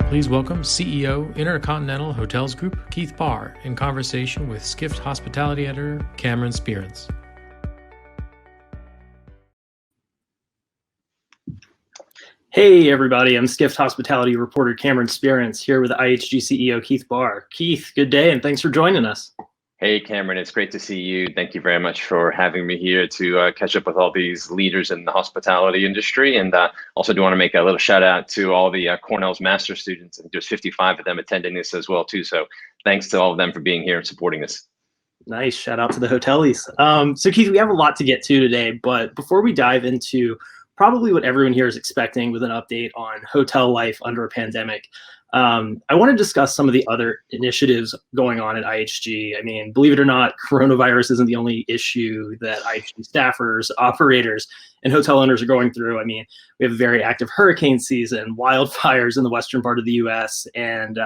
Please welcome CEO, Intercontinental Hotels Group, Keith Barr, in conversation with Skift Hospitality Editor, Cameron Sperance. Hey everybody, I'm Skift Hospitality reporter Cameron Sperance here with IHG CEO Keith Barr. Keith, good day and thanks for joining us. Hey Cameron, it's great to see you. Thank you very much for having me here to catch up with all these leaders in the hospitality industry. And also do want to make a little shout out to all the Cornell's master students. I think there's 55 of them attending this as well too. So thanks to all of them for being here and supporting us. Nice, shout out to the hoteliers. So Keith, we have a lot to get to today, but before we dive into probably what everyone here is expecting with an update on hotel life under a pandemic, I want to discuss some of the other initiatives going on at IHG. I mean, believe it or not, coronavirus isn't the only issue that IHG staffers, operators, and hotel owners are going through. I mean, we have a very active hurricane season, wildfires in the western part of the US, and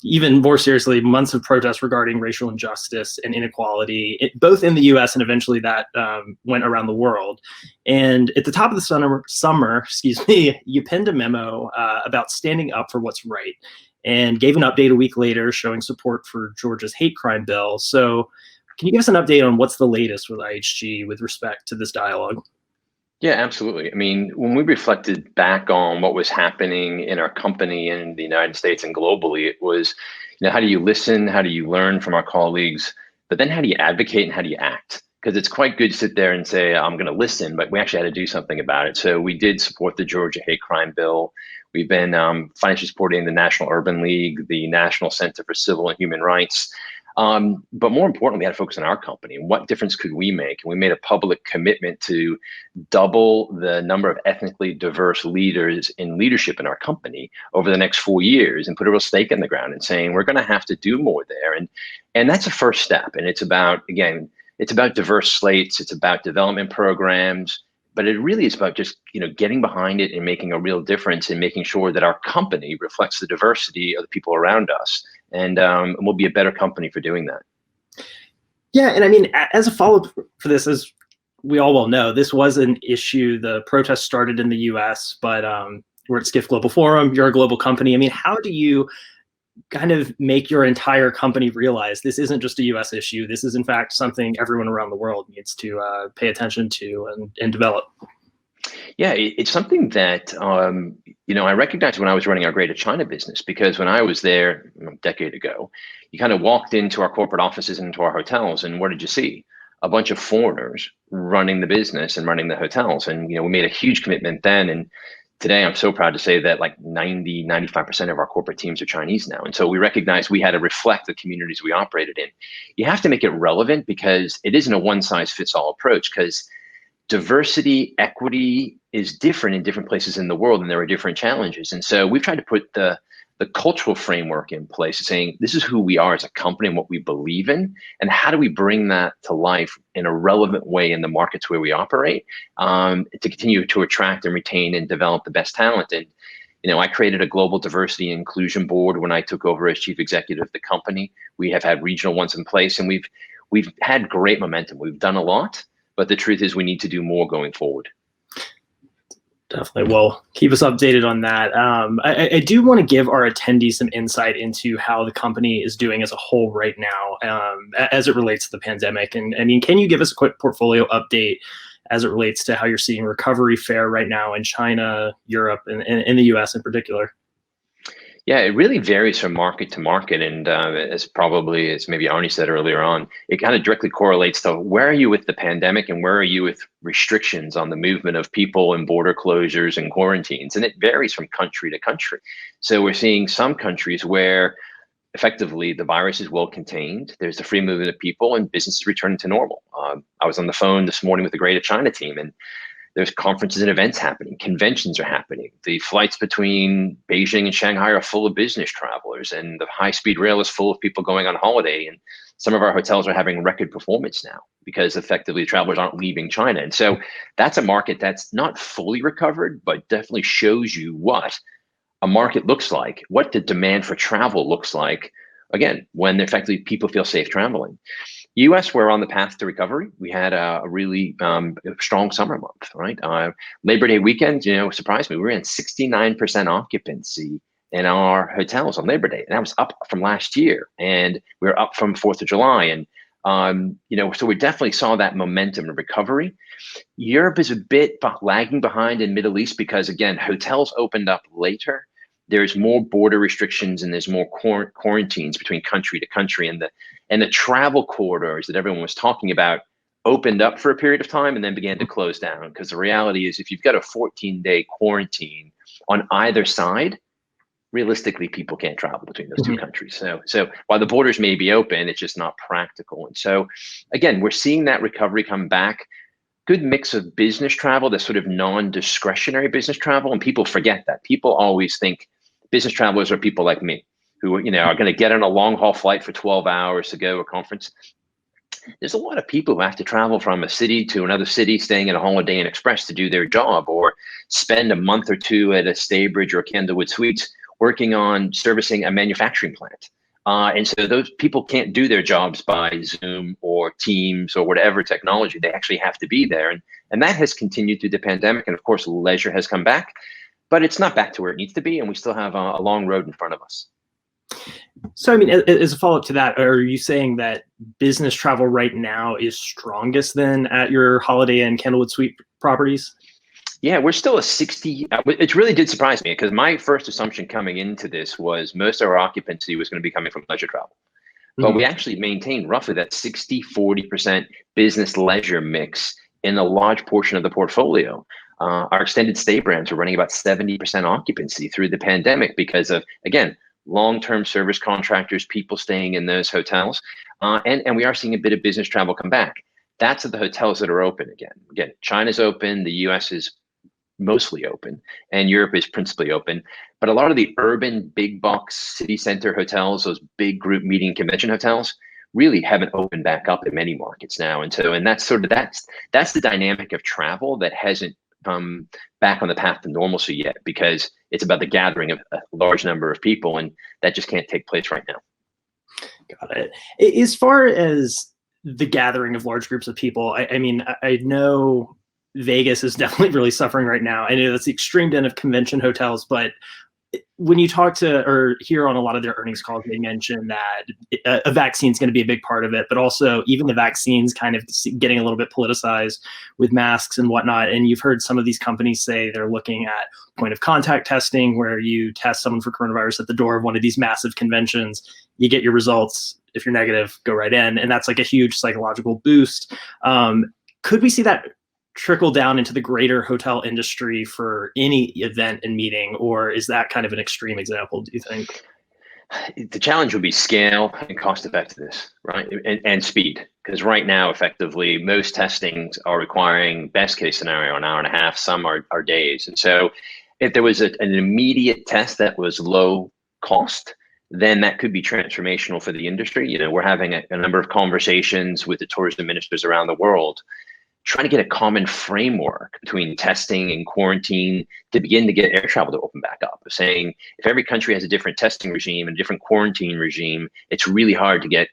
even more seriously, months of protests regarding racial injustice and inequality, both in the US and eventually that went around the world. And at the top of the summer, you penned a memo about standing up for what's right and gave an update a week later showing support for Georgia's hate crime bill. So can you give us an update on what's the latest with IHG with respect to this dialogue? Yeah, absolutely. I mean, when we reflected back on what was happening in our company and in the United States and globally, it was, how do you listen? How do you learn from our colleagues? But then how do you advocate and how do you act? Because it's quite good to sit there and say, I'm going to listen, but we actually had to do something about it. So we did support the Georgia hate crime bill. We've been financially supporting the National Urban League, the National Center for Civil and Human Rights. But more importantly, we had to focus on our company and what difference could we make? And we made a public commitment to double the number of ethnically diverse leaders in leadership in our company over the next 4 years and put a real stake in the ground and saying, we're going to have to do more there. And that's a first step. And it's about, again, it's about diverse slates. It's about development programs, but it really is about just, getting behind it and making a real difference and making sure that our company reflects the diversity of the people around us. And we'll be a better company for doing that. Yeah, and I mean, as a follow-up for this, as we all well know, this was an issue. The protests started in the US, but we're at Skift Global Forum. You're a global company. I mean, how do you kind of make your entire company realize this isn't just a US issue? This is, in fact, something everyone around the world needs to pay attention to and develop. Yeah, it's something that, I recognized when I was running our Greater China business, because when I was there a decade ago, you kind of walked into our corporate offices and into our hotels, and what did you see? A bunch of foreigners running the business and running the hotels. And, we made a huge commitment then. And today I'm so proud to say that like 95% of our corporate teams are Chinese now. And so we recognized we had to reflect the communities we operated in. You have to make it relevant because it isn't a one size fits all approach, because diversity, equity is different in different places in the world, and there are different challenges. And so we've tried to put the cultural framework in place, saying this is who we are as a company and what we believe in, and how do we bring that to life in a relevant way in the markets where we operate, to continue to attract and retain and develop the best talent. And I created a global diversity and inclusion board when I took over as chief executive of the company. We have had regional ones in place, and we've had great momentum. We've done a lot. But the truth is we need to do more going forward. Definitely. Well, keep us updated on that. I do want to give our attendees some insight into how the company is doing as a whole right now, as it relates to the pandemic. And I mean, can you give us a quick portfolio update as it relates to how you're seeing recovery fare right now in China, Europe, and in the US in particular? Yeah, it really varies from market to market. And as maybe Arnie said earlier on, it kind of directly correlates to where are you with the pandemic and where are you with restrictions on the movement of people and border closures and quarantines. And it varies from country to country. So we're seeing some countries where effectively the virus is well contained. There's the free movement of people and businesses returning to normal. I was on the phone this morning with the Greater China team, and there's conferences and events happening. Conventions are happening. The flights between Beijing and Shanghai are full of business travelers, and the high-speed rail is full of people going on holiday. And some of our hotels are having record performance now because effectively travelers aren't leaving China. And so that's a market that's not fully recovered, but definitely shows you what a market looks like, what the demand for travel looks like, again, when effectively people feel safe traveling. US, we're on the path to recovery. We had a really strong summer month, right? Labor Day weekend, surprised me. We were in 69% occupancy in our hotels on Labor Day. And that was up from last year. And we were up from 4th of July. And, so we definitely saw that momentum of recovery. Europe is a bit lagging behind in Middle East because, again, hotels opened up later. There's more border restrictions and there's more quarantines between country to country. And the travel corridors that everyone was talking about opened up for a period of time and then began to close down. Because the reality is if you've got a 14-day quarantine on either side, realistically, people can't travel between those two countries. So while the borders may be open, it's just not practical. And so, again, we're seeing that recovery come back. Good mix of business travel, that's sort of non-discretionary business travel. And people forget that. People always think business travelers are people like me who, are going to get on a long haul flight for 12 hours to go to a conference. There's a lot of people who have to travel from a city to another city, staying at a Holiday Inn Express to do their job, or spend a month or two at a Staybridge or Candlewood Suites working on servicing a manufacturing plant. And so those people can't do their jobs by Zoom or Teams or whatever technology. They actually have to be there. And that has continued through the pandemic. And of course, leisure has come back, but it's not back to where it needs to be. And we still have a long road in front of us. So, I mean, as a follow-up to that, are you saying that business travel right now is strongest then at your Holiday Inn Candlewood Suite properties? Yeah, we're still a 60. It really did surprise me because my first assumption coming into this was most of our occupancy was going to be coming from leisure travel. But we actually maintained roughly that 60-40% business leisure mix in a large portion of the portfolio. Our extended stay brands are running about 70% occupancy through the pandemic because of, again, long-term service contractors, people staying in those hotels. And we are seeing a bit of business travel come back. That's at the hotels that are open again. Again, China's open, the US is mostly open, and Europe is principally open. But a lot of the urban big box city center hotels, those big group meeting convention hotels, really haven't opened back up in many markets now. And that's that's the dynamic of travel that hasn't come back on the path to normalcy yet, because it's about the gathering of a large number of people, and that just can't take place right now. Got it. As far as the gathering of large groups of people, I mean, I know Vegas is definitely really suffering right now. I know that's the extreme end of convention hotels, but when you talk to or hear on a lot of their earnings calls, they mention that a vaccine is going to be a big part of it, but also even the vaccines kind of getting a little bit politicized with masks and whatnot. And you've heard some of these companies say they're looking at point of contact testing, where you test someone for coronavirus at the door of one of these massive conventions, you get your results. If you're negative, go right in. And that's like a huge psychological boost. Could we see that trickle down into the greater hotel industry for any event and meeting, or is that kind of an extreme example, do you think? The challenge would be scale and cost effectiveness, right? And speed. Because right now, effectively, most testings are requiring, best case scenario, an hour and a half, some are days. And so if there was an immediate test that was low cost, then that could be transformational for the industry. We're having a number of conversations with the tourism ministers around the world, trying to get a common framework between testing and quarantine to begin to get air travel to open back up. Saying if every country has a different testing regime and a different quarantine regime, it's really hard to get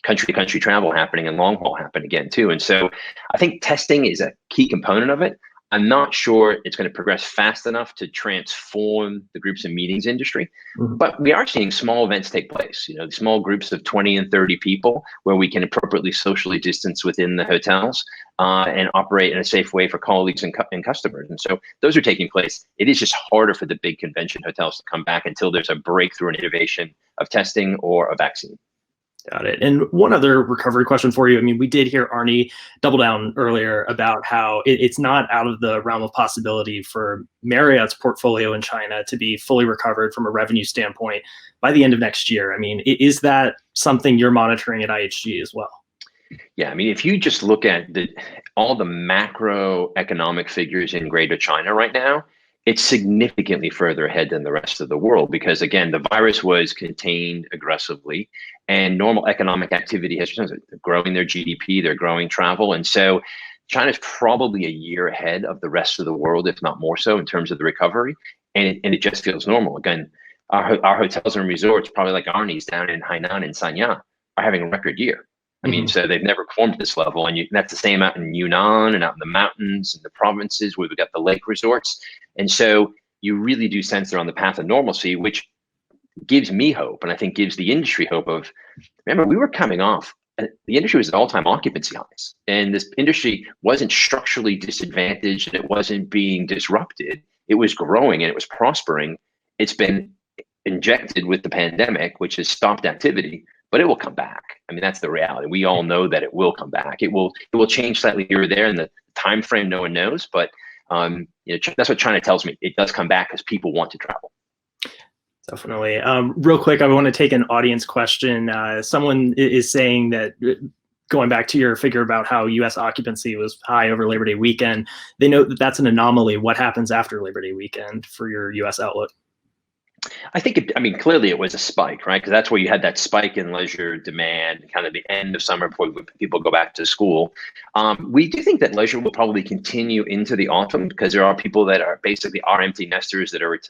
country to country travel happening and long haul happen again too. And so I think testing is a key component of it. I'm not sure it's going to progress fast enough to transform the groups and meetings industry, but we are seeing small events take place, small groups of 20 and 30 people where we can appropriately socially distance within the hotels and operate in a safe way for colleagues and customers. And so those are taking place. It is just harder for the big convention hotels to come back until there's a breakthrough in innovation of testing or a vaccine. Got it. And one other recovery question for you. I mean, we did hear Arnie double down earlier about how it's not out of the realm of possibility for Marriott's portfolio in China to be fully recovered from a revenue standpoint by the end of next year. I mean, is that something you're monitoring at IHG as well? Yeah, I mean, if you just look at all the macroeconomic figures in Greater China right now, it's significantly further ahead than the rest of the world because, again, the virus was contained aggressively and normal economic activity has they're growing their GDP, they're growing travel. And so China's probably a year ahead of the rest of the world, if not more so, in terms of the recovery. And it just feels normal. Again, our hotels and resorts, probably like Arnie's down in Hainan and Sanya, are having a record year. I mean, so they've never performed at this level. And that's the same out in Yunnan and out in the mountains and the provinces where we've got the lake resorts. And so you really do sense they're on the path of normalcy, which gives me hope, and I think gives the industry hope of, remember, we were coming off, the industry was at all-time occupancy highs, and this industry wasn't structurally disadvantaged and it wasn't being disrupted. It was growing and it was prospering. It's been injected with the pandemic, which has stopped activity, but it will come back. I mean, that's the reality. We all know that it will come back. It will change slightly here or there in the time frame no one knows, but that's what China tells me. It does come back because people want to travel. Definitely. Real quick, I want to take an audience question. Someone is saying that, going back to your figure about how U.S. occupancy was high over Labor Day weekend, they note that that's an anomaly. What happens after Labor Day weekend for your U.S. outlook? I think, clearly it was a spike, right? Because that's where you had that spike in leisure demand, kind of the end of summer before people go back to school. We do think that leisure will probably continue into the autumn because there are people that are basically empty nesters that aren't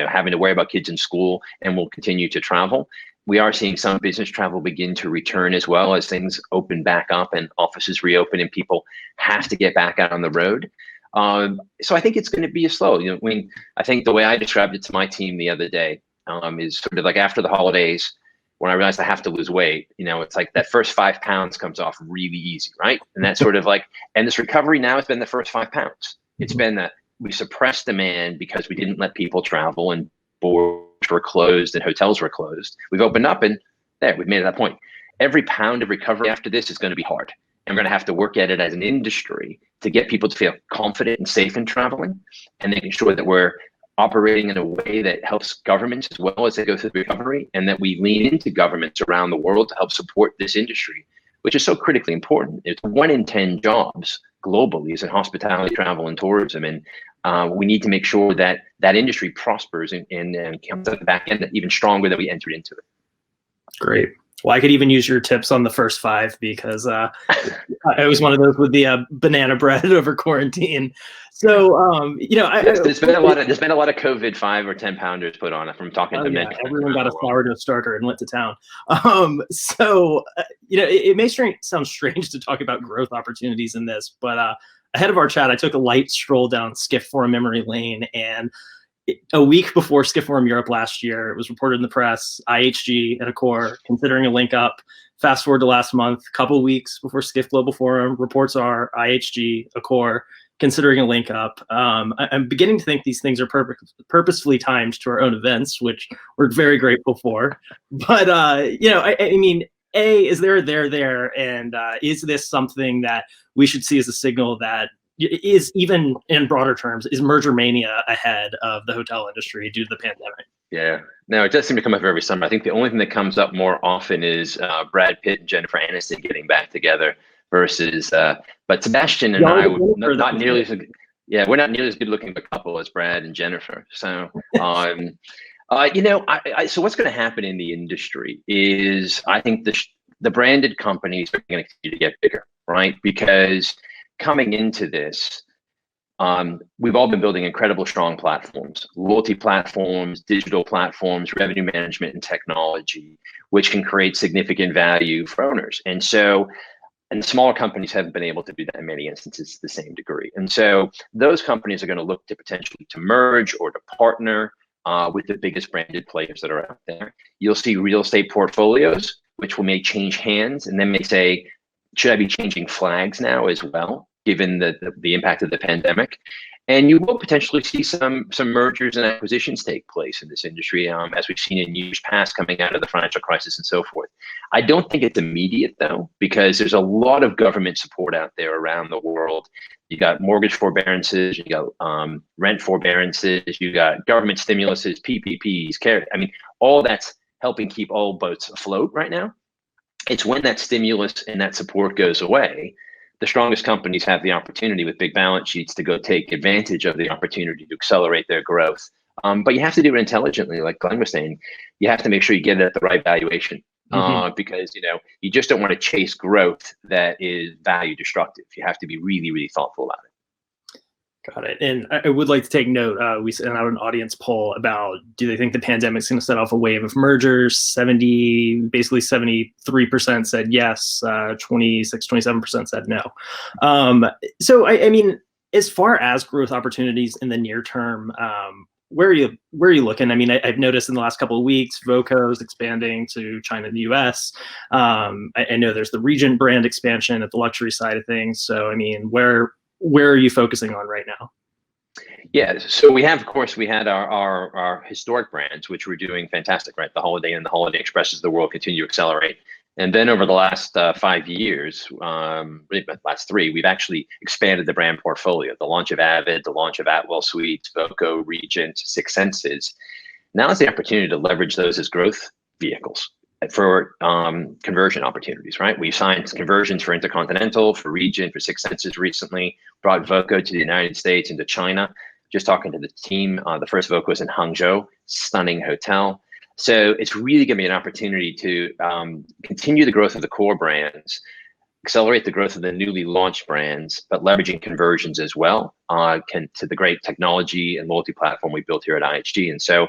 having to worry about kids in school and will continue to travel. We are seeing some business travel begin to return as well as things open back up and offices reopen and people have to get back out on the road. So I think it's going to be a slow. I think the way I described it to my team the other day is sort of like after the holidays, when I realized I have to lose weight. It's like that first 5 pounds comes off really easy, right? And that's sort of like, and this recovery now has been the first 5 pounds. It's been that we suppressed demand because we didn't let people travel and borders were closed and hotels were closed. We've opened up and we've made it that point. Every pound of recovery after this is going to be hard. And we're going to have to work at it as an industry to get people to feel confident and safe in traveling and making sure that we're operating in a way that helps governments as well as they go through the recovery, and that we lean into governments around the world to help support this industry, which is so critically important. It's 1 in 10 jobs globally is in hospitality, travel, and tourism. And we need to make sure that that industry prospers and comes at the back end even stronger than we entered into it. Great. Well, I could even use your tips on the first 5 because I was one of those with the banana bread over quarantine. So, there's been a lot of COVID 5 or 10 pounders put on it from talking to many. Everyone got a sourdough starter and went to town. It may sound strange to talk about growth opportunities in this, but ahead of our chat, I took a light stroll down Skift Forum memory lane, and a week before Skift Forum Europe last year, it was reported in the press, IHG and Accor considering a link up. Fast forward to last month, a couple of weeks before Skift Global Forum, reports are IHG, Accor considering a link up. I'm beginning to think these things are purposefully timed to our own events, which we're very grateful for. But, is there a there? And is this something that we should see as a signal that is, even in broader terms, is merger mania ahead of the hotel industry due to the pandemic? Yeah, no, it does seem to come up every summer. I think the only thing that comes up more often is Brad Pitt and Jennifer Aniston getting back together versus, but Sebastian and I would not nearly as good. Yeah, we're not nearly as good looking of a couple as Brad and Jennifer. So, so what's going to happen in the industry is I think the branded companies are going to continue to get bigger, right? Because coming into this, we've all been building incredible strong platforms, loyalty platforms, digital platforms, revenue management, and technology, which can create significant value for owners. And smaller companies haven't been able to do that in many instances to the same degree. And so those companies are going to look to potentially to merge or to partner with the biggest branded players that are out there. You'll see real estate portfolios, which may change hands, and then may say, should I be changing flags now as well, given the impact of the pandemic? And you will potentially see some mergers and acquisitions take place in this industry, as we've seen in years past coming out of the financial crisis and so forth. I don't think it's immediate, though, because there's a lot of government support out there around the world. You got mortgage forbearances, you got rent forbearances, you got government stimuluses, PPPs, CARE. I mean, all that's helping keep all boats afloat right now. It's when that stimulus and that support goes away, the strongest companies have the opportunity with big balance sheets to go take advantage of the opportunity to accelerate their growth. But you have to do it intelligently, like Glenn was saying. You have to make sure you get it at the right valuation, because you just don't want to chase growth that is value destructive. You have to be really, really thoughtful about it. Got it. And I would like to take note, we sent out an audience poll about, do they think the pandemic's going to set off a wave of mergers? 73% said yes, 27% said no. So, I mean, as far as growth opportunities in the near term, where are you looking? I mean, I've noticed in the last couple of weeks, Voco is expanding to China and the US. I know there's the Regent brand expansion at the luxury side of things. So, I mean, where are you focusing on right now? Yeah, so we have, of course, we had our historic brands, which were doing fantastic, right? The Holiday Inn and the Holiday Expresses of the world continue to accelerate. And then over the last 5 years, really the last 3, we've actually expanded the brand portfolio. The launch of Avid, the launch of Atwell Suites, Voco, Regent, Six Senses. Now is the opportunity to leverage those as growth vehicles for conversion opportunities, right? We signed conversions for Intercontinental, for Regent, for Six Senses recently, brought Voco to the United States and to China. Just talking to the team, the first Voco was in Hangzhou, stunning hotel. So it's really going to be an opportunity to continue the growth of the core brands, accelerate the growth of the newly launched brands, but leveraging conversions as well to the great technology and loyalty platform we built here at IHG. And so,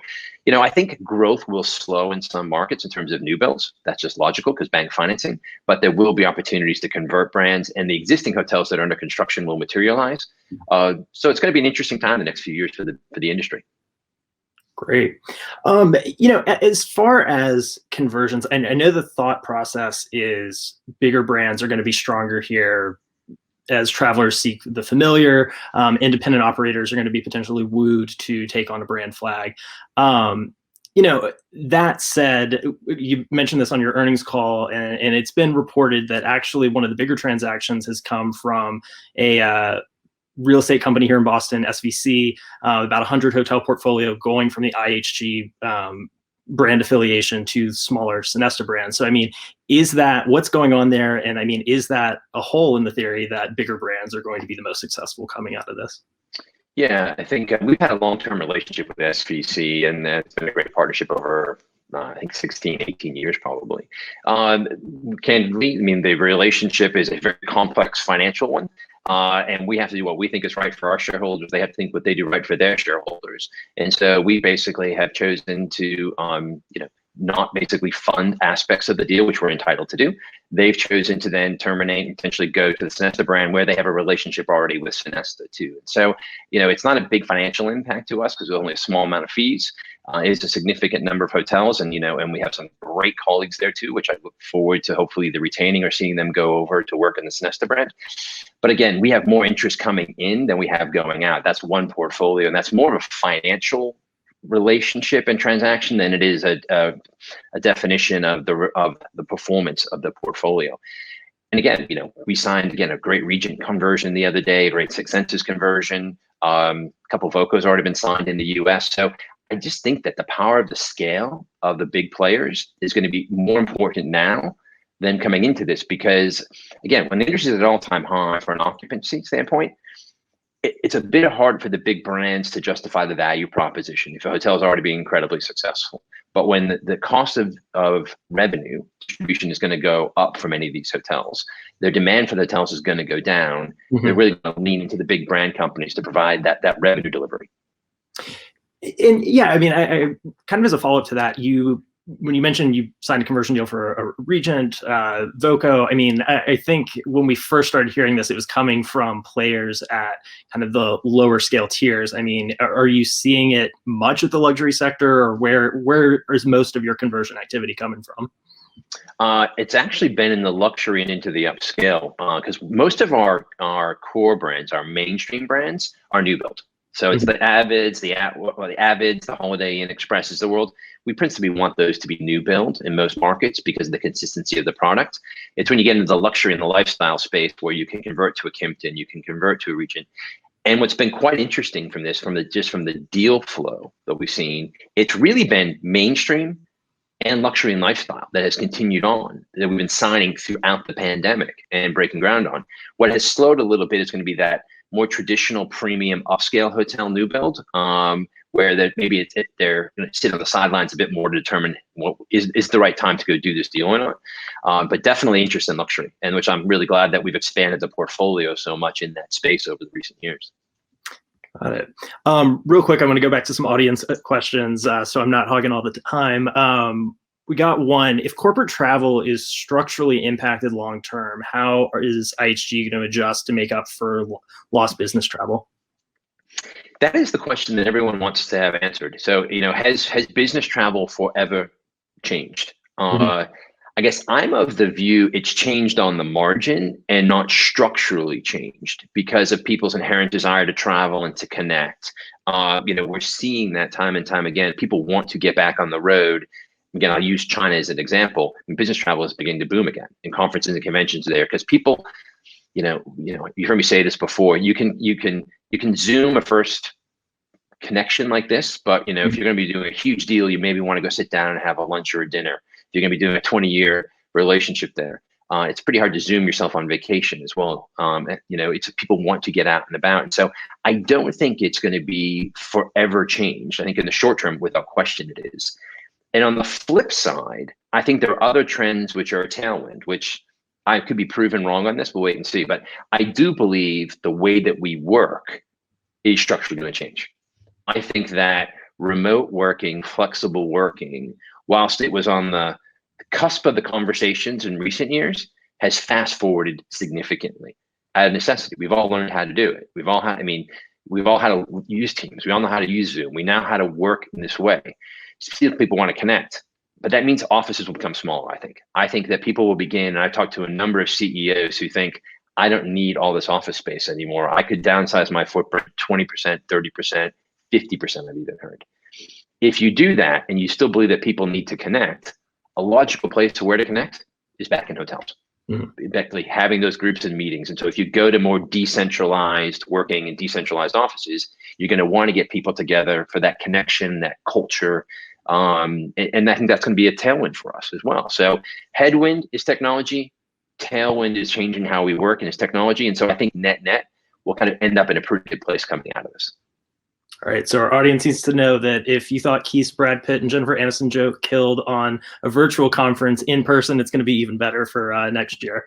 I think growth will slow in some markets in terms of new builds. That's just logical because bank financing, but there will be opportunities to convert brands, and the existing hotels that are under construction will materialize. So it's going to be an interesting time the next few years for the industry. Great. As far as conversions, I know the thought process is bigger brands are going to be stronger here as travelers seek the familiar. Independent operators are going to be potentially wooed to take on a brand flag. That said, you mentioned this on your earnings call, and it's been reported that actually one of the bigger transactions has come from a real estate company here in Boston, SVC, about 100 hotel portfolio going from the IHG brand affiliation to smaller Sonesta brands. So, I mean, what's going on there? And I mean, is that a hole in the theory that bigger brands are going to be the most successful coming out of this? Yeah, I think we've had a long-term relationship with SVC, and it's been a great partnership over I think 16, 18 years probably. Candidly, I mean, the relationship is a very complex financial one. And we have to do what we think is right for our shareholders. They have to think what they do right for their shareholders. And so we basically have chosen to, not basically fund aspects of the deal, which we're entitled to do. They've chosen to then terminate and potentially go to the Sonesta brand where they have a relationship already with Sonesta too. So, it's not a big financial impact to us because there's only a small amount of fees. It's a significant number of hotels, and and we have some great colleagues there too, which I look forward to hopefully either retaining or seeing them go over to work in the Sonesta brand. But again, we have more interest coming in than we have going out. That's one portfolio, and that's more of a financial relationship and transaction than it is a definition of the performance of the portfolio. And again, we signed a great Regent conversion the other day, a great Six Senses conversion. A couple of Vocos already been signed in the US. So I just think that the power of the scale of the big players is going to be more important now than coming into this, because again, when the industry is at an all-time high for an occupancy standpoint, it's a bit hard for the big brands to justify the value proposition if a hotel is already being incredibly successful. But when the cost of revenue distribution is going to go up for many of these hotels, their demand for the hotels is going to go down. Mm-hmm. They're really going to lean into the big brand companies to provide that revenue delivery. And yeah, I mean, I kind of as a follow-up to that, when you mentioned you signed a conversion deal for a Regent, Voco, I mean, I think when we first started hearing this, it was coming from players at kind of the lower scale tiers. I mean, are you seeing it much at the luxury sector, or where is most of your conversion activity coming from? It's actually been in the luxury and into the upscale, because most of our core brands, our mainstream brands, are new build. So it's the Avids, the Avids, the Holiday Inn Expresses of the world. We principally want those to be new build in most markets because of the consistency of the product. It's when you get into the luxury and the lifestyle space where you can convert to a Kimpton, you can convert to a Regent. And what's been quite interesting from this, from the deal flow that we've seen, it's really been mainstream and luxury and lifestyle that has continued on, that we've been signing throughout the pandemic and breaking ground on. What has slowed a little bit is going to be that more traditional premium upscale hotel new build, where maybe they're going to sit on the sidelines a bit more to determine what is the right time to go do this deal or not. But definitely interest in luxury, and which I'm really glad that we've expanded the portfolio so much in that space over the recent years. Got it. Real quick, I want to go back to some audience questions, so I'm not hogging all the time. we got one. If corporate travel is structurally impacted long term, how is IHG going to adjust to make up for lost business travel? That is the question that everyone wants to have answered. So, has business travel forever changed? I guess I'm of the view it's changed on the margin and not structurally changed because of people's inherent desire to travel and to connect. We're seeing that time and time again. People want to get back on the road. Again, I'll use China as an example. And business travel is beginning to boom again, and conferences and conventions there because people, you heard me say this before. You can Zoom a first connection like this, but if you're going to be doing a huge deal, you maybe want to go sit down and have a lunch or a dinner. If you're going to be doing a 20-year relationship there, it's pretty hard to Zoom yourself on vacation as well. It's people want to get out and about, and so I don't think it's going to be forever changed. I think in the short term, without question, it is. And on the flip side, I think there are other trends which are a tailwind, which I could be proven wrong on this. We'll wait and see. But I do believe the way that we work is structurally going to change. I think that remote working, flexible working, whilst it was on the cusp of the conversations in recent years, has fast forwarded significantly out of necessity. We've all learned how to do it. We've all had to use Teams. We all know how to use Zoom. We now know how to work in this way. Still, people want to connect, but that means offices will become smaller. I think that people will begin, and I've talked to a number of CEOs who think, I don't need all this office space anymore. I could downsize my footprint 20%, 30%, 50%, I've even heard. If you do that and you still believe that people need to connect, a logical place to where to connect is back in hotels. Exactly, having those groups and meetings. And so if you go to more decentralized working and decentralized offices, you're going to want to get people together for that connection, that culture. And I think that's going to be a tailwind for us as well. So headwind is technology. Tailwind is changing how we work and it's technology. And so I think net will kind of end up in a pretty good place coming out of this. All right, so our audience needs to know that if you thought Keith's Brad Pitt and Jennifer Aniston joke killed on a virtual conference, in person, it's going to be even better for next year.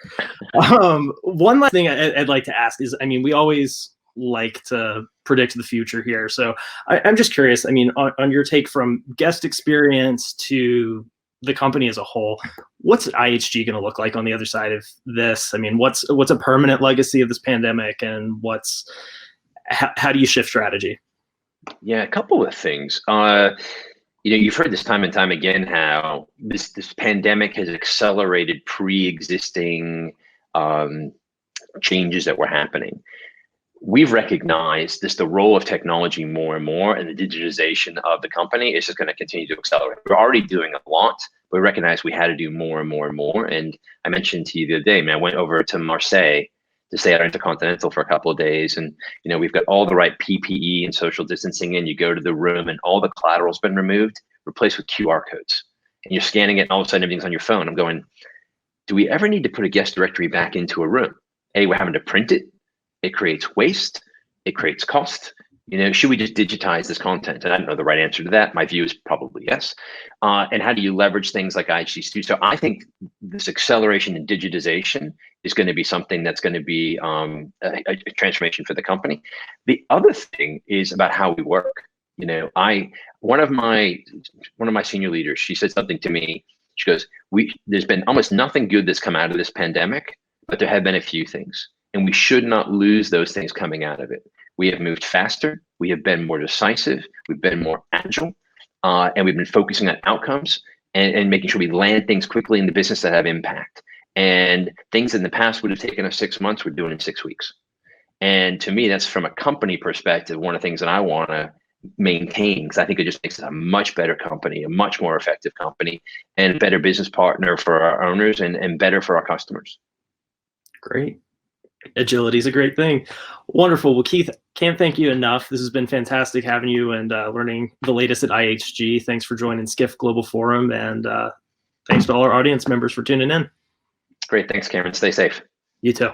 One last thing I'd like to ask is, we always like to predict the future here. So I'm just curious, on your take from guest experience to the company as a whole, what's IHG going to look like on the other side of this? What's a permanent legacy of this pandemic, and how do you shift strategy? Yeah, a couple of things. You've heard this time and time again how this pandemic has accelerated pre-existing changes that were happening. We've recognized the role of technology more and more, and the digitization of the company is just going to continue to accelerate. We're already doing a lot, but we recognized we had to do more and more and more. And I mentioned to you the other day, I went over to Marseille to stay at Intercontinental for a couple of days. And, we've got all the right PPE and social distancing in. You go to the room and all the collateral's been removed, replaced with QR codes. And you're scanning it and all of a sudden everything's on your phone. I'm going, do we ever need to put a guest directory back into a room? We're having to print it. It creates waste. It creates cost. Should we just digitize this content? And I don't know the right answer to that. My view is probably yes. And how do you leverage things like IHG Studio? So I think this acceleration in digitization is going to be something that's going to be a transformation for the company. The other thing is about how we work. One of my senior leaders, she said something to me. She goes, there's been almost nothing good that's come out of this pandemic, but there have been a few things, and we should not lose those things coming out of it. We have moved faster. We have been more decisive. We've been more agile, and we've been focusing on outcomes and making sure we land things quickly in the business that have impact. And things in the past would have taken us 6 months, we're doing in 6 weeks. And to me, that's from a company perspective, one of the things that I want to maintain, because I think it just makes it a much better company, a much more effective company, and a better business partner for our owners and better for our customers. Great. Agility is a great thing. Wonderful. Well, Keith, can't thank you enough. This has been fantastic having you and learning the latest at IHG. Thanks for joining Skift Global Forum, and thanks to all our audience members for tuning in. Great. Thanks, Cameron. Stay safe. You too.